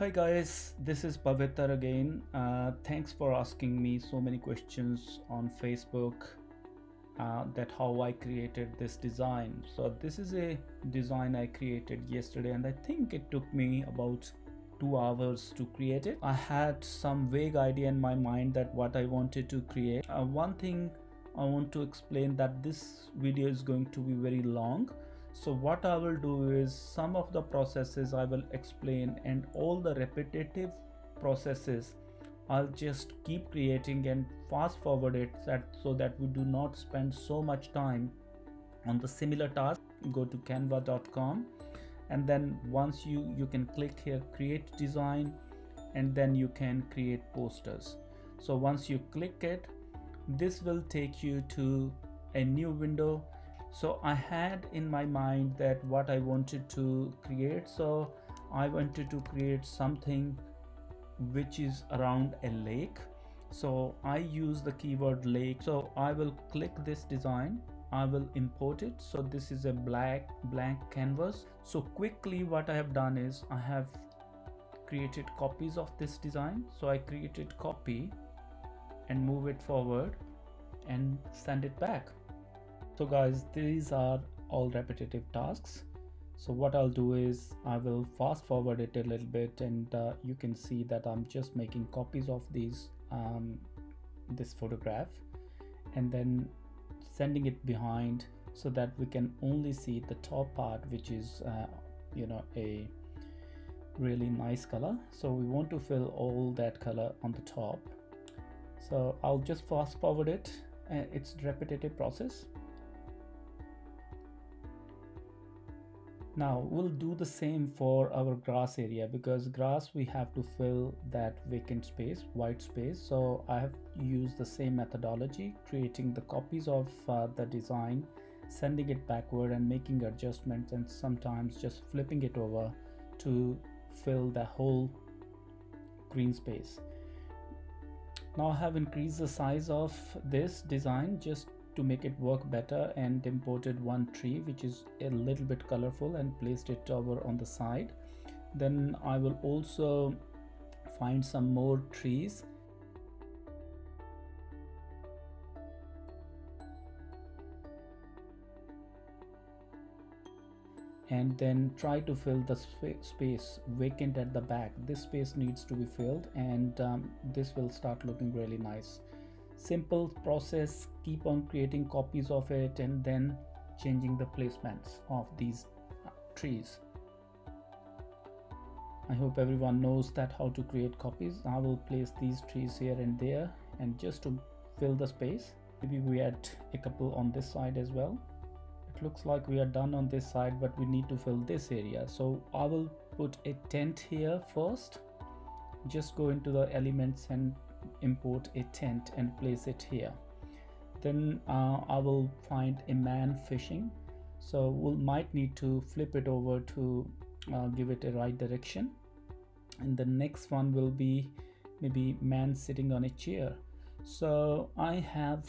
Hi guys, this is Paviter again. Thanks for asking me so many questions on Facebook that how I created this design. So this is a design I created yesterday and I think it took me about 2 hours to create it. I had some vague idea in my mind that what I wanted to create. One thing I want to explain that this video is going to be very long. So what I will do is some of the processes I will explain, and all the repetitive processes I'll just keep creating and fast forward it so that we do not spend so much time on the similar task. Go to canva.com and then once you can click here create design, and then you can create posters. So once you click it, this will take you to a new window. So I had in my mind that what I wanted to create, so I wanted to create something which is around a lake. So I use the keyword lake. So I will click this design, I will import it. So this is a blank canvas. So quickly what I have done is I have created copies of this design. So I created copy and move it forward and send it back. So guys, these are all repetitive tasks. So what I'll do is I will fast forward it a little bit, and you can see that I'm just making copies of these this photograph and then sending it behind so that we can only see the top part, which is a really nice color. So we want to fill all that color on the top. So I'll just fast forward it. It's a repetitive process. Now we'll do the same for our grass area, because grass we have to fill that vacant space, white space. So I have used the same methodology, creating the copies of the design, sending it backward and making adjustments, and sometimes just flipping it over to fill the whole green space. Now I have increased the size of this design just to make it work better, and imported one tree which is a little bit colorful and placed it over on the side. Then I will also find some more trees and then try to fill the space vacant at the back. This space needs to be filled, and this will start looking really nice. Simple process, keep on creating copies of it and then changing the placements of these trees. I hope everyone knows that how to create copies. I will place these trees here and there, and just to fill the space. Maybe we add a couple on this side as well. It looks like we are done on this side, but we need to fill this area. So I will put a tent here first. Just go into the elements and import a tent and place it here. Then I will find a man fishing, so we might need to flip it over to give it a right direction. And the next one will be maybe man sitting on a chair. So I had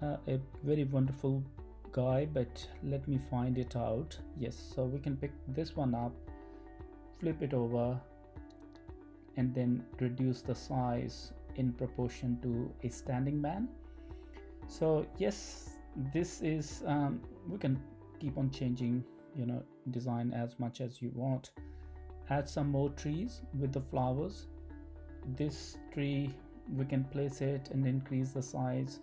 a very wonderful guy, but let me find it out. Yes, so we can pick this one up, flip it over, and then reduce the size in proportion to a standing man. So yes, this is we can keep on changing design as much as you want. Add some more trees with the flowers. This tree we can place it and increase the size.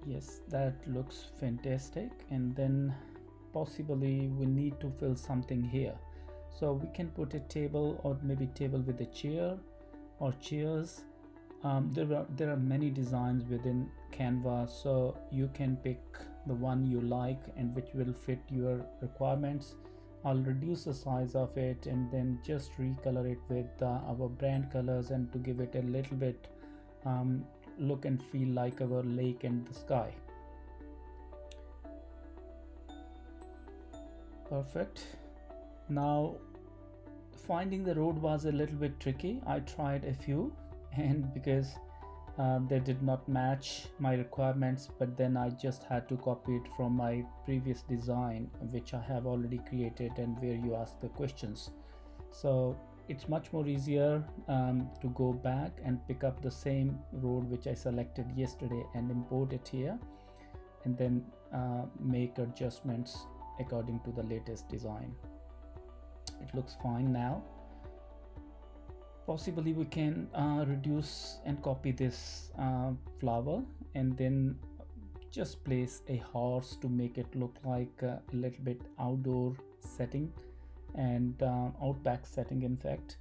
Yes, that looks fantastic. And then possibly we need to fill something here, so we can put a table, or maybe table with a chair or chairs. There are many designs within Canva, so you can pick the one you like and which will fit your requirements. I'll reduce the size of it and then just recolor it with our brand colors, and to give it a little bit look and feel like our lake and the sky. Perfect. Now finding the road was a little bit tricky. I tried a few, and because They did not match my requirements, but then I just had to copy it from my previous design, which I have already created and where you ask the questions. So it's much more easier to go back and pick up the same road which I selected yesterday and import it here, and then make adjustments according to the latest design. It looks fine now. Possibly we can reduce and copy this flower and then just place a horse to make it look like a little bit outdoor setting and outback setting in fact.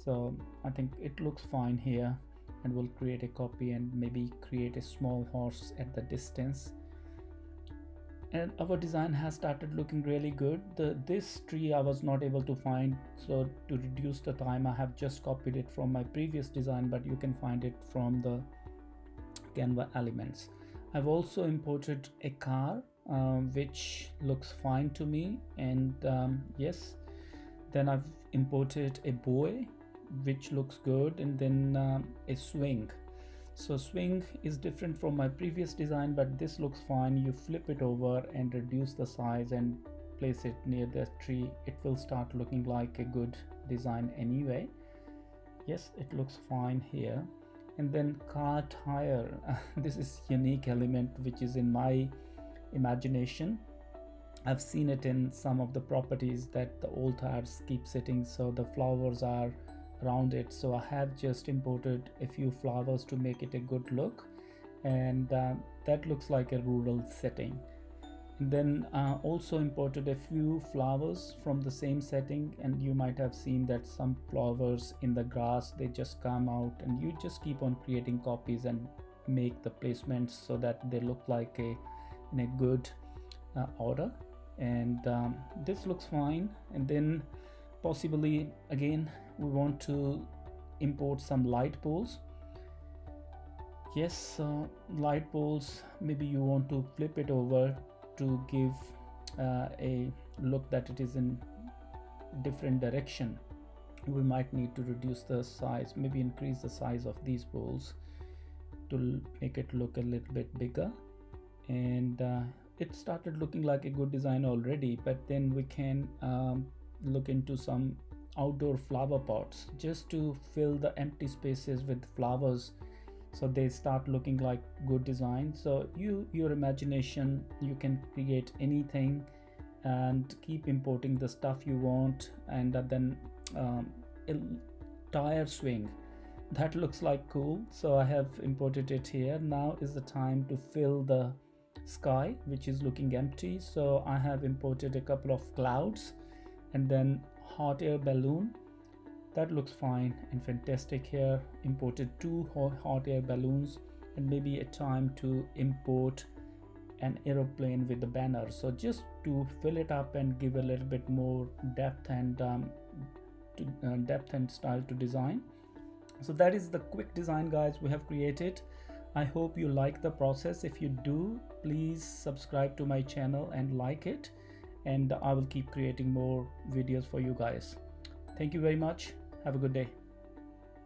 So I think it looks fine here, and we'll create a copy and maybe create a small horse at the distance. And our design has started looking really good. This tree I was not able to find, so to reduce the time I have just copied it from my previous design, but you can find it from the Canva elements. I've also imported a car which looks fine to me, and yes, then I've imported a boy which looks good, and then a swing. So swing is different from my previous design, but this looks fine. You flip it over and reduce the size and place it near the tree. It will start looking like a good design anyway. Yes, it looks fine here. And then car tire. This is unique element which is in my imagination. I've seen it in some of the properties that the old tires keep sitting, so the flowers are around it. So I have just imported a few flowers to make it a good look, and that looks like a rural setting. And then also imported a few flowers from the same setting, and you might have seen that some flowers in the grass, they just come out, and you just keep on creating copies and make the placements so that they look like in a good order. And this looks fine. And then possibly again we want to import some light poles. Yes, light poles, maybe you want to flip it over to give a look that it is in different direction. We might need to reduce the size, maybe increase the size of these poles to make it look a little bit bigger. And it started looking like a good design already, but then we can look into some outdoor flower pots just to fill the empty spaces with flowers, so they start looking like good design. So your imagination, you can create anything and keep importing the stuff you want. And then a tire swing, that looks like cool, so I have imported it here. Now is the time to fill the sky which is looking empty, so I have imported a couple of clouds and then hot air balloon. That looks fine and fantastic here. Imported two hot air balloons, and maybe a time to import an aeroplane with the banner, so just to fill it up and give a little bit more depth and depth and style to design. So that is the quick design, guys, we have created. I hope you like the process. If you do, please subscribe to my channel and like it, and I will keep creating more videos for you guys. Thank you very much. Have a good day.